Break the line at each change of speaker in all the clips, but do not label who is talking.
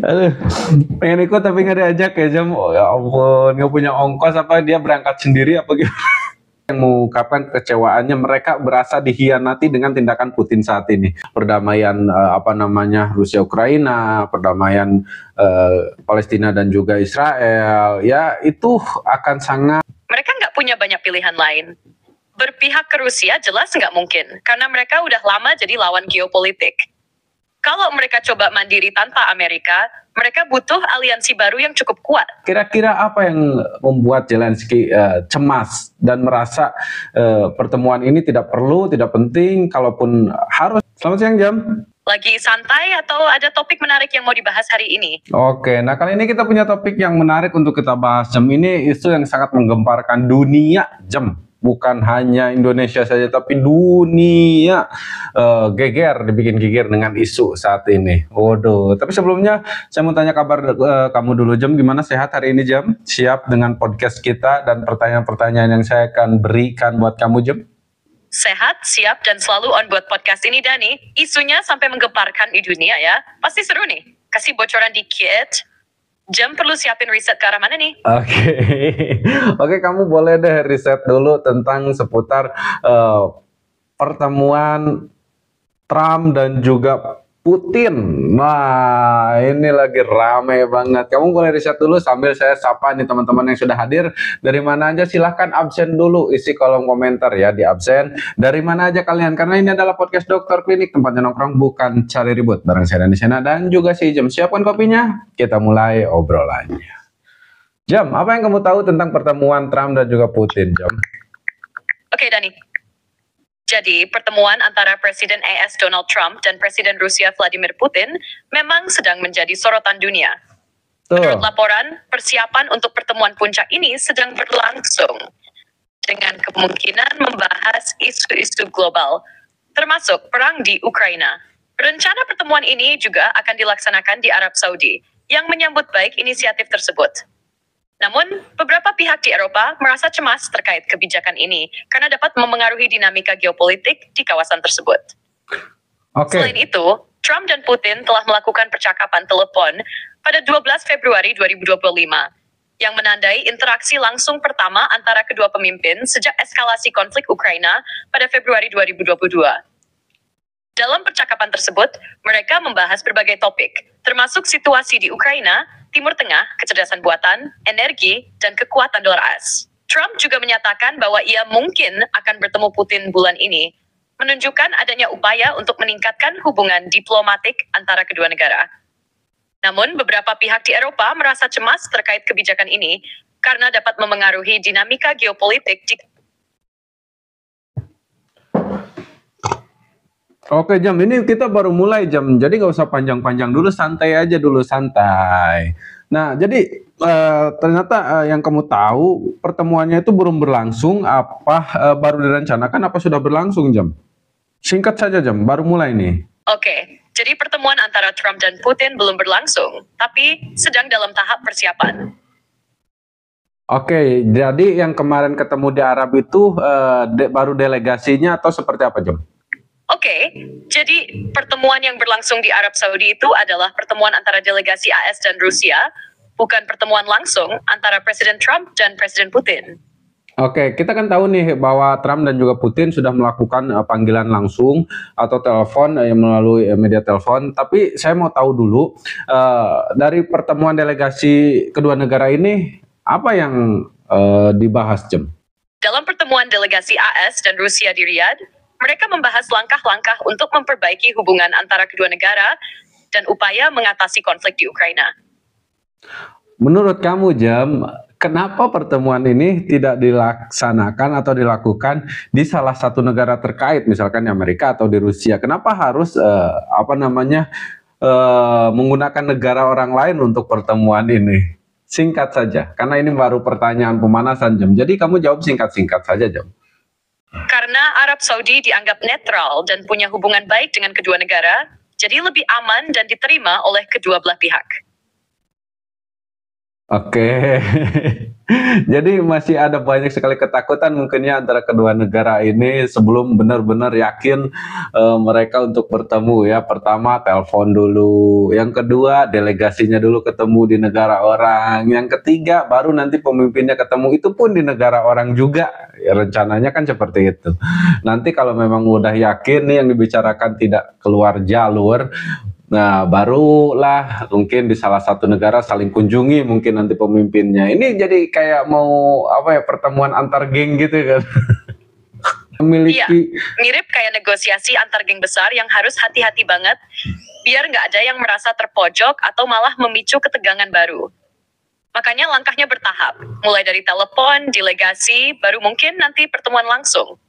Aduh, pengen ikut tapi nggak diajak ya Jam. Oh ya ampun, nggak punya ongkos apa dia berangkat sendiri apa gitu. Yang mengungkapkan kekecewaannya mereka berasa dihianati dengan tindakan Putin saat ini. Perdamaian Rusia Ukraina, perdamaian Palestina dan juga Israel, ya itu akan sangat.
Mereka nggak punya banyak pilihan lain. Berpihak ke Rusia jelas nggak mungkin, karena mereka udah lama jadi lawan geopolitik. Kalau mereka coba mandiri tanpa Amerika, mereka butuh aliansi baru yang cukup kuat.
Kira-kira apa yang membuat Zelensky cemas dan merasa pertemuan ini tidak perlu, tidak penting, kalaupun harus? Selamat siang Jam.
Lagi santai atau ada topik menarik yang mau dibahas hari ini?
Oke, nah kali ini kita punya topik yang menarik untuk kita bahas Jam. Ini isu yang sangat menggemparkan dunia Jam. Bukan hanya Indonesia saja, tapi dunia dibikin geger dengan isu saat ini. Waduh, tapi sebelumnya saya mau tanya kabar kamu dulu Jam, gimana sehat hari ini Jam? Siap dengan podcast kita dan pertanyaan-pertanyaan yang saya akan berikan buat kamu Jam?
Sehat, siap, dan selalu on buat podcast ini Dani. Isunya sampai menggemparkan di dunia ya. Pasti seru nih. Kasih bocoran dikit. Jam perlu siapin riset ke arah mana nih?
Oke, kamu boleh deh riset dulu tentang seputar pertemuan Trump dan juga Putin. Nah, ini lagi rame banget. Kamu boleh riset dulu sambil saya sapa nih teman-teman yang sudah hadir. Dari mana aja silahkan absen dulu, isi kolom komentar ya, di absen. Dari mana aja kalian, karena ini adalah podcast Dokter Klinik, tempatnya nongkrong bukan cari ribut. Bareng saya Dani Sena dan juga si Jam. Siapkan kopinya, kita mulai obrolannya. Jam, apa yang kamu tahu tentang pertemuan Trump dan juga Putin, Jam?
Oke, Dani. Jadi, pertemuan antara Presiden AS Donald Trump dan Presiden Rusia Vladimir Putin memang sedang menjadi sorotan dunia. Menurut laporan, persiapan untuk pertemuan puncak ini sedang berlangsung dengan kemungkinan membahas isu-isu global, termasuk perang di Ukraina. Rencana pertemuan ini juga akan dilaksanakan di Arab Saudi, yang menyambut baik inisiatif tersebut. Namun, beberapa pihak di Eropa merasa cemas terkait kebijakan ini karena dapat memengaruhi dinamika geopolitik di kawasan tersebut. Selain itu, Trump dan Putin telah melakukan percakapan telepon pada 12 Februari 2025 yang menandai interaksi langsung pertama antara kedua pemimpin sejak eskalasi konflik Ukraina pada Februari 2022. Dalam percakapan tersebut, mereka membahas berbagai topik, termasuk situasi di Ukraina, Timur Tengah, kecerdasan buatan, energi, dan kekuatan dolar AS. Trump juga menyatakan bahwa ia mungkin akan bertemu Putin bulan ini, menunjukkan adanya upaya untuk meningkatkan hubungan diplomatik antara kedua negara. Namun, beberapa pihak di Eropa merasa cemas terkait kebijakan ini karena dapat memengaruhi dinamika geopolitik di.
Oke Jam, ini kita baru mulai Jam, jadi nggak usah panjang-panjang dulu, santai aja dulu, santai. Nah, jadi ternyata yang kamu tahu pertemuannya itu belum berlangsung, baru direncanakan, apa sudah berlangsung Jam? Singkat saja Jam, baru mulai nih.
Oke, jadi pertemuan antara Trump dan Putin belum berlangsung, tapi sedang dalam tahap persiapan.
Oke, jadi yang kemarin ketemu di Arab itu baru delegasinya atau seperti apa Jam?
Oke, jadi pertemuan yang berlangsung di Arab Saudi itu adalah pertemuan antara delegasi AS dan Rusia, bukan pertemuan langsung antara Presiden Trump dan Presiden Putin.
Oke, kita kan tahu nih bahwa Trump dan juga Putin sudah melakukan panggilan langsung atau telepon melalui media telepon. Tapi saya mau tahu dulu dari pertemuan delegasi kedua negara ini apa yang dibahas Jam?
Dalam pertemuan delegasi AS dan Rusia di Riyadh, mereka membahas langkah-langkah untuk memperbaiki hubungan antara kedua negara dan upaya mengatasi konflik di Ukraina.
Menurut kamu Jam, kenapa pertemuan ini tidak dilaksanakan atau dilakukan di salah satu negara terkait, misalkan di Amerika atau di Rusia? Kenapa harus menggunakan negara orang lain untuk pertemuan ini? Singkat saja, karena ini baru pertanyaan pemanasan Jam. Jadi kamu jawab singkat-singkat saja Jam.
Karena Arab Saudi dianggap netral dan punya hubungan baik dengan kedua negara, jadi lebih aman dan diterima oleh kedua belah pihak.
Oke. Jadi masih ada banyak sekali ketakutan mungkinnya antara kedua negara ini sebelum benar-benar yakin mereka untuk bertemu ya. Pertama telepon dulu, yang kedua delegasinya dulu ketemu di negara orang, yang ketiga baru nanti pemimpinnya ketemu itu pun di negara orang juga. Ya, rencananya kan seperti itu. Nanti kalau memang udah yakin nih yang dibicarakan tidak keluar jalur, nah, barulah mungkin di salah satu negara saling kunjungi mungkin nanti pemimpinnya. Ini jadi kayak mau apa ya pertemuan antar geng gitu kan.
Iya,
Memiliki
mirip kayak negosiasi antar geng besar yang harus hati-hati banget, biar nggak ada yang merasa terpojok atau malah memicu ketegangan baru. Makanya langkahnya bertahap, mulai dari telepon, delegasi, baru mungkin nanti pertemuan langsung.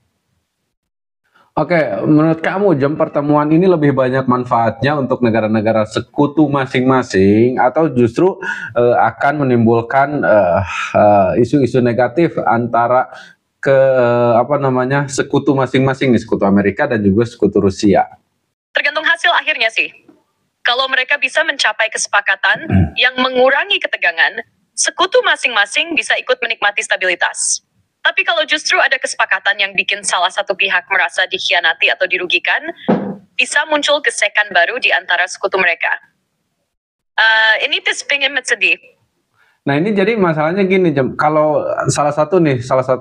Oke, menurut kamu jam pertemuan ini lebih banyak manfaatnya untuk negara-negara sekutu masing-masing atau justru akan menimbulkan isu-isu negatif antara apa namanya sekutu masing-masing nih, sekutu Amerika dan juga sekutu Rusia?
Tergantung hasil akhirnya sih. Kalau mereka bisa mencapai kesepakatan yang mengurangi ketegangan, sekutu masing-masing bisa ikut menikmati stabilitas. Tapi kalau justru ada kesepakatan yang bikin salah satu pihak merasa dikhianati atau dirugikan, bisa muncul gesekan baru di antara sekutu mereka. Ini pengen sedih.
Nah ini jadi masalahnya gini, kalau salah satu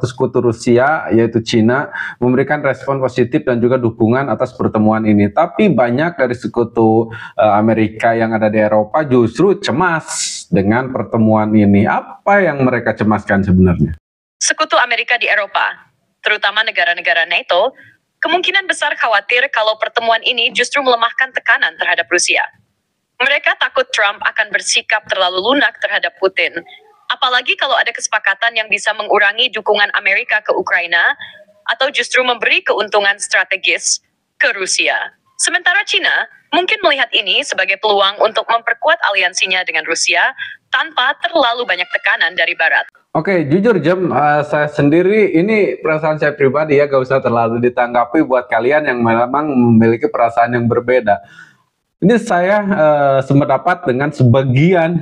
sekutu Rusia yaitu Cina memberikan respon positif dan juga dukungan atas pertemuan ini, tapi banyak dari sekutu Amerika yang ada di Eropa justru cemas dengan pertemuan ini. Apa yang mereka cemaskan sebenarnya?
Sekutu Amerika di Eropa, terutama negara-negara NATO, kemungkinan besar khawatir kalau pertemuan ini justru melemahkan tekanan terhadap Rusia. Mereka takut Trump akan bersikap terlalu lunak terhadap Putin. Apalagi kalau ada kesepakatan yang bisa mengurangi dukungan Amerika ke Ukraina atau justru memberi keuntungan strategis ke Rusia. Sementara Cina mungkin melihat ini sebagai peluang untuk memperkuat aliansinya dengan Rusia tanpa terlalu banyak tekanan dari Barat.
Oke, jujur saya sendiri ini perasaan saya pribadi ya, gak usah terlalu ditanggapi buat kalian yang memang memiliki perasaan yang berbeda. Ini saya sependapat dengan sebagian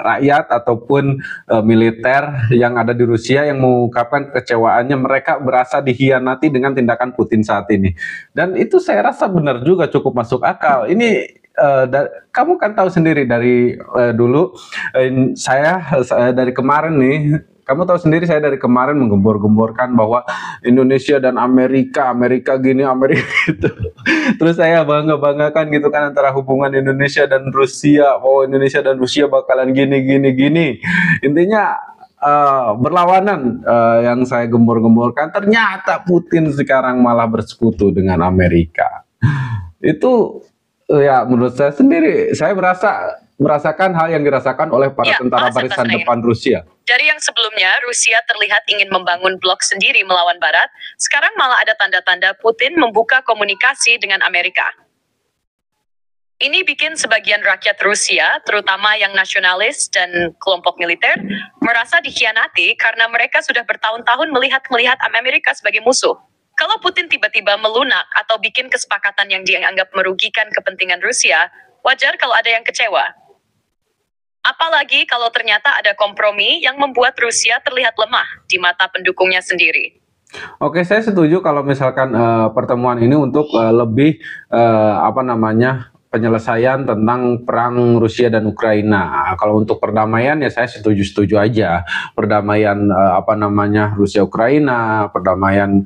rakyat ataupun militer yang ada di Rusia yang mengungkapkan kekecewaannya, mereka berasa dikhianati dengan tindakan Putin saat ini. Dan itu saya rasa benar juga, cukup masuk akal. Ini kamu kan tahu sendiri dari dulu saya dari kemarin nih. Kamu tahu sendiri saya dari kemarin menggembor-gemborkan bahwa Indonesia dan Amerika gini, Amerika gitu. Terus saya bangga-banggakan gitu kan antara hubungan Indonesia dan Rusia. Oh, Indonesia dan Rusia bakalan gini. Intinya berlawanan yang saya gembor-gemborkan. Ternyata Putin sekarang malah bersekutu dengan Amerika. Itu ya menurut saya sendiri, saya merasakan hal yang dirasakan oleh para tentara barisan depan Rusia.
Dari yang sebelumnya Rusia terlihat ingin membangun blok sendiri melawan Barat, sekarang malah ada tanda-tanda Putin membuka komunikasi dengan Amerika. Ini bikin sebagian rakyat Rusia, terutama yang nasionalis dan kelompok militer, merasa dikhianati karena mereka sudah bertahun-tahun melihat Amerika sebagai musuh. Kalau Putin tiba-tiba melunak atau bikin kesepakatan yang dianggap merugikan kepentingan Rusia, wajar kalau ada yang kecewa. Apalagi kalau ternyata ada kompromi yang membuat Rusia terlihat lemah di mata pendukungnya sendiri.
Oke, saya setuju kalau misalkan pertemuan ini untuk lebih penyelesaian tentang perang Rusia dan Ukraina. Kalau untuk perdamaian ya saya setuju aja. Perdamaian Rusia Ukraina, perdamaian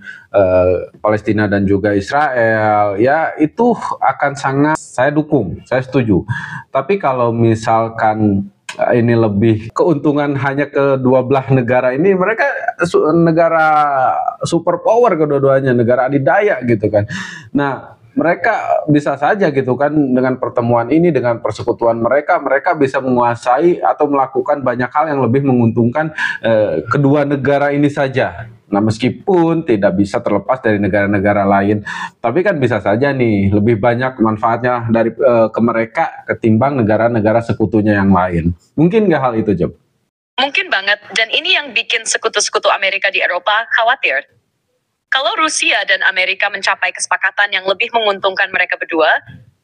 Palestina dan juga Israel, ya itu akan sangat saya dukung, saya setuju. Tapi kalau misalkan ini lebih keuntungan hanya ke dua belah negara ini, mereka negara superpower kedua-duanya, negara adidaya gitu kan. Nah, mereka bisa saja gitu kan dengan pertemuan ini, dengan persekutuan mereka bisa menguasai atau melakukan banyak hal yang lebih menguntungkan kedua negara ini saja. Nah, meskipun tidak bisa terlepas dari negara-negara lain, tapi kan bisa saja nih lebih banyak manfaatnya dari ke mereka ketimbang negara-negara sekutunya yang lain. Mungkin nggak hal itu, Job?
Mungkin banget, dan ini yang bikin sekutu-sekutu Amerika di Eropa khawatir. Kalau Rusia dan Amerika mencapai kesepakatan yang lebih menguntungkan mereka berdua,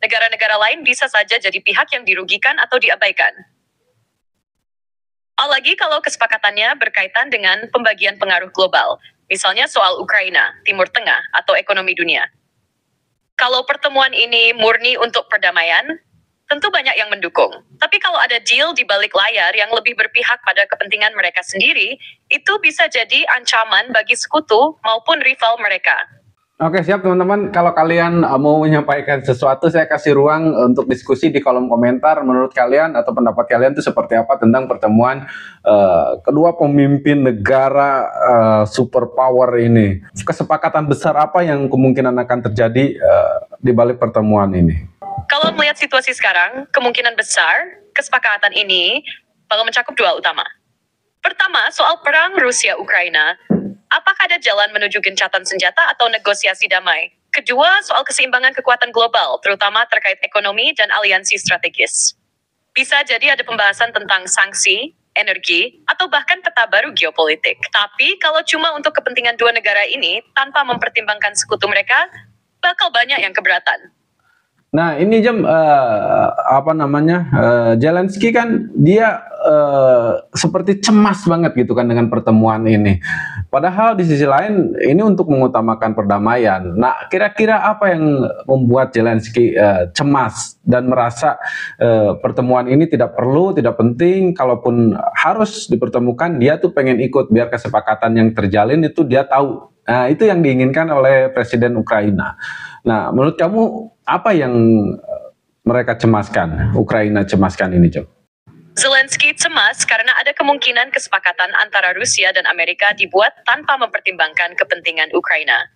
negara-negara lain bisa saja jadi pihak yang dirugikan atau diabaikan. Apalagi kalau kesepakatannya berkaitan dengan pembagian pengaruh global, misalnya soal Ukraina, Timur Tengah, atau ekonomi dunia. Kalau pertemuan ini murni untuk perdamaian, tentu banyak yang mendukung. Tapi kalau ada deal di balik layar yang lebih berpihak pada kepentingan mereka sendiri, itu bisa jadi ancaman bagi sekutu maupun rival mereka.
Oke, siap teman-teman. Kalau kalian mau menyampaikan sesuatu, saya kasih ruang untuk diskusi di kolom komentar. Menurut kalian atau pendapat kalian itu seperti apa tentang pertemuan kedua pemimpin negara superpower ini? Kesepakatan besar apa yang kemungkinan akan terjadi di balik pertemuan ini?
Kalau melihat situasi sekarang, kemungkinan besar kesepakatan ini bakal mencakup dua utama. Pertama, soal perang Rusia-Ukraina. Apakah ada jalan menuju gencatan senjata atau negosiasi damai? Kedua, soal keseimbangan kekuatan global, terutama terkait ekonomi dan aliansi strategis. Bisa jadi ada pembahasan tentang sanksi, energi, atau bahkan peta baru geopolitik. Tapi kalau cuma untuk kepentingan dua negara ini, tanpa mempertimbangkan sekutu mereka, bakal banyak yang keberatan.
Nah, ini Zelensky kan dia seperti cemas banget gitu kan dengan pertemuan ini. Padahal di sisi lain ini untuk mengutamakan perdamaian. Nah, kira-kira apa yang membuat Zelensky cemas dan merasa pertemuan ini tidak perlu, tidak penting, kalaupun harus dipertemukan, dia tuh pengen ikut biar kesepakatan yang terjalin itu dia tahu. Nah, itu yang diinginkan oleh Presiden Ukraina. Nah, menurut kamu apa yang mereka cemaskan, Ukraina cemaskan ini, Jom?
Zelensky cemas karena ada kemungkinan kesepakatan antara Rusia dan Amerika dibuat tanpa mempertimbangkan kepentingan Ukraina.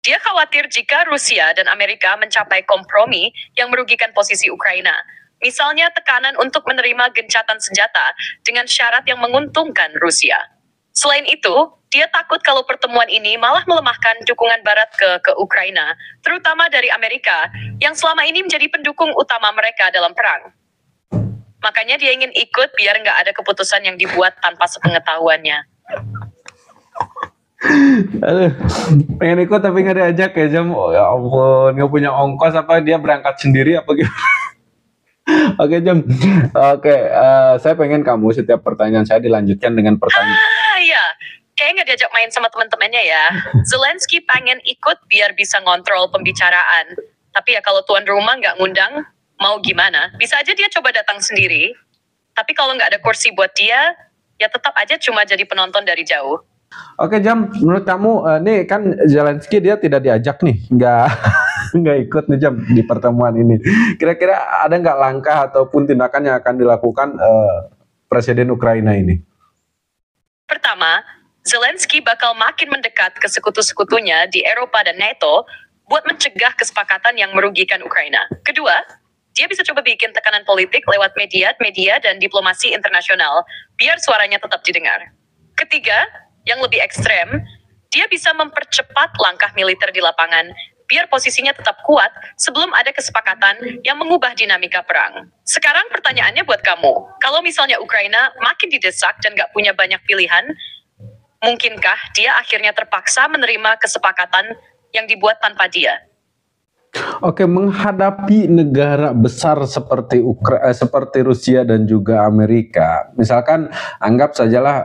Dia khawatir jika Rusia dan Amerika mencapai kompromi yang merugikan posisi Ukraina, misalnya tekanan untuk menerima gencatan senjata dengan syarat yang menguntungkan Rusia. Selain itu, dia takut kalau pertemuan ini malah melemahkan dukungan Barat ke Ukraina, terutama dari Amerika, yang selama ini menjadi pendukung utama mereka dalam perang. Makanya dia ingin ikut biar nggak ada keputusan yang dibuat tanpa sepengetahuannya.
Aduh, pengen ikut tapi nggak diajak ya, Jom. Oh, ya ampun, nggak punya ongkos apa dia berangkat sendiri apa gitu. Oke, Jom. Oke, saya pengen kamu setiap pertanyaan saya dilanjutkan dengan pertanyaan.
Iya. Kayaknya nggak diajak main sama teman-temannya ya. Zelensky pengen ikut biar bisa ngontrol pembicaraan. Tapi ya kalau tuan rumah nggak ngundang, mau gimana? Bisa aja dia coba datang sendiri. Tapi kalau nggak ada kursi buat dia, ya tetap aja cuma jadi penonton dari jauh.
Oke, Jam, menurut kamu, nih kan Zelensky dia tidak diajak nih, nggak ikut nih, Jam, di pertemuan ini. Kira-kira ada nggak langkah ataupun tindakan yang akan dilakukan Presiden Ukraina ini?
Pertama, Zelensky bakal makin mendekat ke sekutu-sekutunya di Eropa dan NATO buat mencegah kesepakatan yang merugikan Ukraina. Kedua, dia bisa coba bikin tekanan politik lewat media dan diplomasi internasional biar suaranya tetap didengar. Ketiga, yang lebih ekstrem, dia bisa mempercepat langkah militer di lapangan biar posisinya tetap kuat sebelum ada kesepakatan yang mengubah dinamika perang. Sekarang pertanyaannya buat kamu, kalau misalnya Ukraina makin didesak dan gak punya banyak pilihan, mungkinkah dia akhirnya terpaksa menerima kesepakatan yang dibuat tanpa dia?
Oke, menghadapi negara besar seperti seperti Rusia dan juga Amerika, misalkan anggap sajalah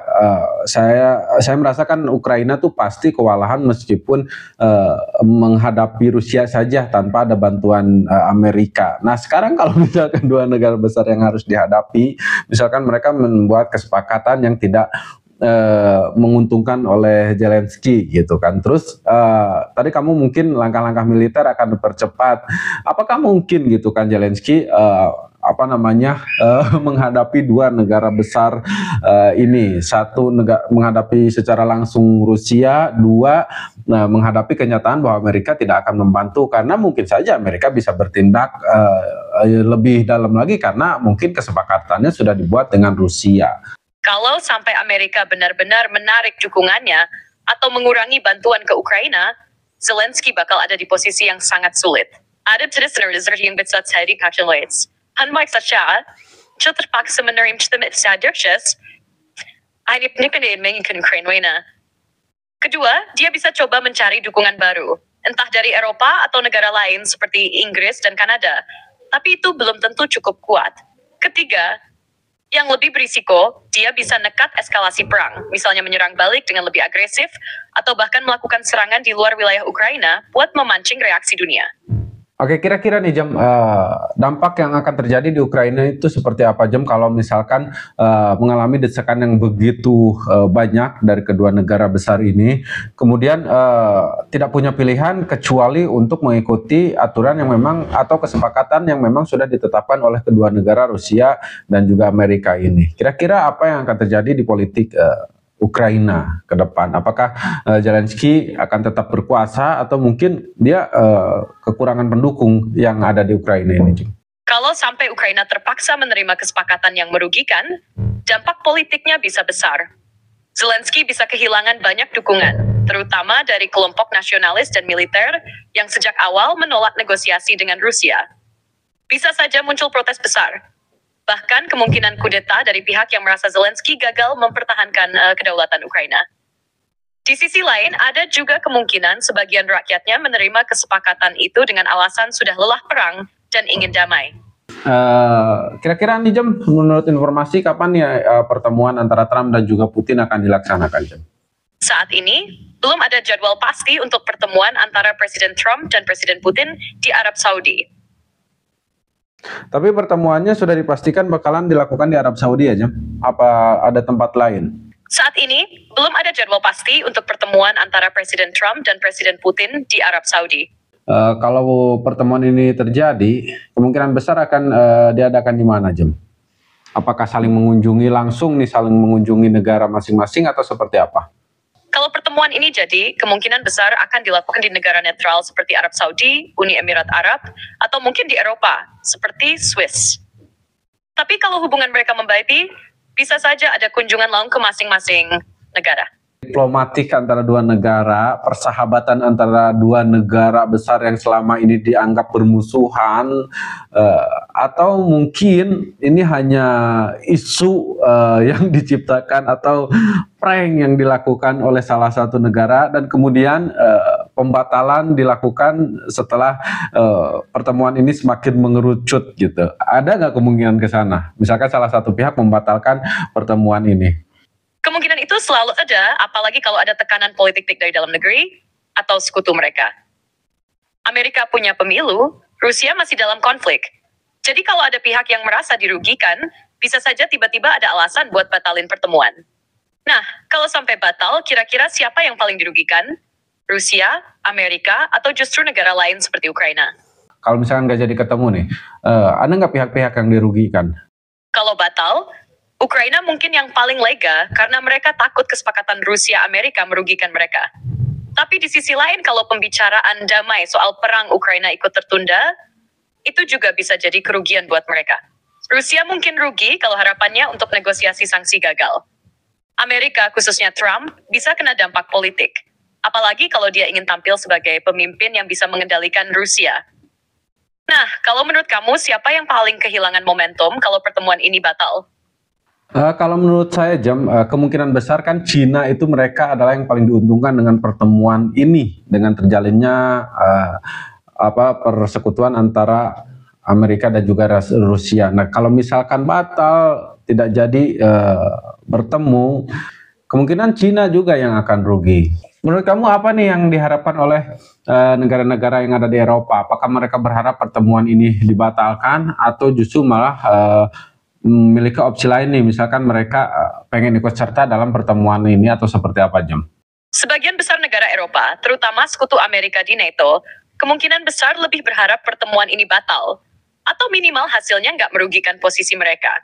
saya merasakan Ukraina tuh pasti kewalahan meskipun menghadapi Rusia saja tanpa ada bantuan Amerika. Nah, sekarang kalau misalkan dua negara besar yang harus dihadapi, misalkan mereka membuat kesepakatan yang tidak menguntungkan oleh Zelensky gitu kan. Terus tadi kamu mungkin langkah-langkah militer akan dipercepat. Apakah mungkin gitu kan Zelensky menghadapi dua negara besar ini, satu menghadapi secara langsung Rusia, dua menghadapi kenyataan bahwa Amerika tidak akan membantu karena mungkin saja Amerika bisa bertindak lebih dalam lagi karena mungkin kesepakatannya sudah dibuat dengan Rusia.
Kalau sampai Amerika benar-benar menarik dukungannya atau mengurangi bantuan ke Ukraina, Zelensky bakal ada di posisi yang sangat sulit. Ada yang bisa terjadi calculates. Unlike saja, terpaksa menerima sadurches, Kedua, dia bisa coba mencari dukungan baru, entah dari Eropa atau negara lain seperti Inggris dan Kanada, tapi itu belum tentu cukup kuat. Ketiga, Yang lebih berisiko, dia bisa nekat eskalasi perang, misalnya menyerang balik dengan lebih agresif, atau bahkan melakukan serangan di luar wilayah Ukraina buat memancing reaksi dunia.
Oke, kira-kira nih Jam, dampak yang akan terjadi di Ukraina itu seperti apa Jam kalau misalkan mengalami desakan yang begitu banyak dari kedua negara besar ini, kemudian tidak punya pilihan kecuali untuk mengikuti aturan yang memang atau kesepakatan yang memang sudah ditetapkan oleh kedua negara Rusia dan juga Amerika ini. Kira-kira apa yang akan terjadi di politik Ukraina ke depan? Apakah Zelensky akan tetap berkuasa atau mungkin dia kekurangan pendukung yang ada di Ukraina ini?
Kalau sampai Ukraina terpaksa menerima kesepakatan yang merugikan, dampak politiknya bisa besar. Zelensky bisa kehilangan banyak dukungan, terutama dari kelompok nasionalis dan militer yang sejak awal menolak negosiasi dengan Rusia. Bisa saja muncul protes besar. Bahkan kemungkinan kudeta dari pihak yang merasa Zelensky gagal mempertahankan kedaulatan Ukraina. Di sisi lain, ada juga kemungkinan sebagian rakyatnya menerima kesepakatan itu dengan alasan sudah lelah perang dan ingin damai.
Kira-kira nih Jam, menurut informasi kapan ya pertemuan antara Trump dan juga Putin akan dilaksanakan Jam?
Saat ini, belum ada jadwal pasti untuk pertemuan antara Presiden Trump dan Presiden Putin di Arab Saudi.
Tapi pertemuannya sudah dipastikan bakalan dilakukan di Arab Saudi aja. Apa ada tempat lain?
Saat ini, belum ada jadwal pasti untuk pertemuan antara Presiden Trump dan Presiden Putin di Arab Saudi.
Kalau pertemuan ini terjadi, kemungkinan besar akan diadakan di mana, Jem? Apakah saling mengunjungi langsung nih, saling mengunjungi negara masing-masing atau seperti apa?
Kalau pertemuan ini jadi, kemungkinan besar akan dilakukan di negara netral seperti Arab Saudi, Uni Emirat Arab, atau mungkin di Eropa, seperti Swiss. Tapi kalau hubungan mereka membaik, bisa saja ada kunjungan langsung ke masing-masing negara.
Diplomatik antara dua negara, persahabatan antara dua negara besar yang selama ini dianggap bermusuhan, atau mungkin ini hanya isu yang diciptakan atau prank yang dilakukan oleh salah satu negara dan kemudian pembatalan dilakukan setelah pertemuan ini semakin mengerucut gitu. Ada nggak kemungkinan ke sana? Misalkan salah satu pihak membatalkan pertemuan ini.
Kemungkinan itu selalu ada, apalagi kalau ada tekanan politik dari dalam negeri atau sekutu mereka. Amerika punya pemilu, Rusia masih dalam konflik. Jadi kalau ada pihak yang merasa dirugikan, bisa saja tiba-tiba ada alasan buat batalin pertemuan. Nah, kalau sampai batal, kira-kira siapa yang paling dirugikan? Rusia, Amerika, atau justru negara lain seperti Ukraina?
Kalau misalkan nggak jadi ketemu nih, ada nggak pihak-pihak yang dirugikan?
Kalau batal, Ukraina mungkin yang paling lega karena mereka takut kesepakatan Rusia-Amerika merugikan mereka. Tapi di sisi lain kalau pembicaraan damai soal perang Ukraina ikut tertunda, itu juga bisa jadi kerugian buat mereka. Rusia mungkin rugi kalau harapannya untuk negosiasi sanksi gagal. Amerika, khususnya Trump, bisa kena dampak politik. Apalagi kalau dia ingin tampil sebagai pemimpin yang bisa mengendalikan Rusia. Nah, kalau menurut kamu siapa yang paling kehilangan momentum kalau pertemuan ini batal?
Kalau menurut saya Jam, kemungkinan besar kan Cina itu mereka adalah yang paling diuntungkan dengan pertemuan ini, dengan terjalinnya persekutuan antara Amerika dan juga Rusia. Nah, kalau misalkan batal tidak jadi bertemu, kemungkinan Cina juga yang akan rugi. Menurut kamu apa nih yang diharapkan oleh negara-negara yang ada di Eropa? Apakah mereka berharap pertemuan ini dibatalkan atau justru malah memiliki opsi lain nih, misalkan mereka pengen ikut serta dalam pertemuan ini atau seperti apa Jam?
Sebagian besar negara Eropa, terutama sekutu Amerika di NATO, kemungkinan besar lebih berharap pertemuan ini batal, atau minimal hasilnya nggak merugikan posisi mereka.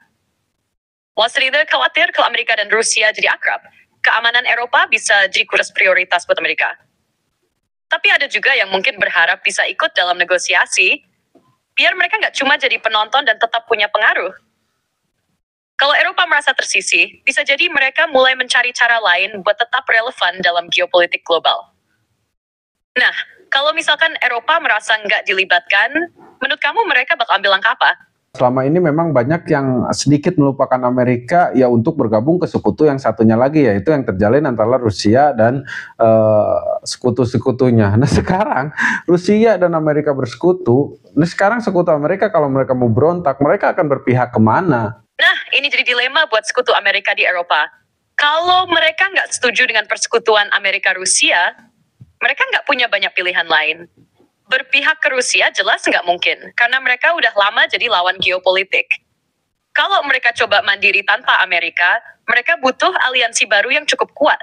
Wall Street khawatir kalau Amerika dan Rusia jadi akrab, keamanan Eropa bisa jadi kurang prioritas buat Amerika. Tapi ada juga yang mungkin berharap bisa ikut dalam negosiasi, biar mereka nggak cuma jadi penonton dan tetap punya pengaruh. Kalau Eropa merasa tersisih, bisa jadi mereka mulai mencari cara lain buat tetap relevan dalam geopolitik global. Nah, kalau misalkan Eropa merasa nggak dilibatkan, menurut kamu mereka bakal ambil langkah apa?
Selama ini memang banyak yang sedikit melupakan Amerika ya untuk bergabung ke sekutu yang satunya lagi, yaitu yang terjalin antara Rusia dan sekutu-sekutunya. Nah sekarang Rusia dan Amerika bersekutu, nah sekarang sekutu Amerika kalau mereka mau berontak, mereka akan berpihak kemana?
Nah, ini jadi dilema buat sekutu Amerika di Eropa. Kalau mereka nggak setuju dengan persekutuan Amerika-Rusia, mereka nggak punya banyak pilihan lain. Berpihak ke Rusia jelas nggak mungkin, karena mereka udah lama jadi lawan geopolitik. Kalau mereka coba mandiri tanpa Amerika, mereka butuh aliansi baru yang cukup kuat.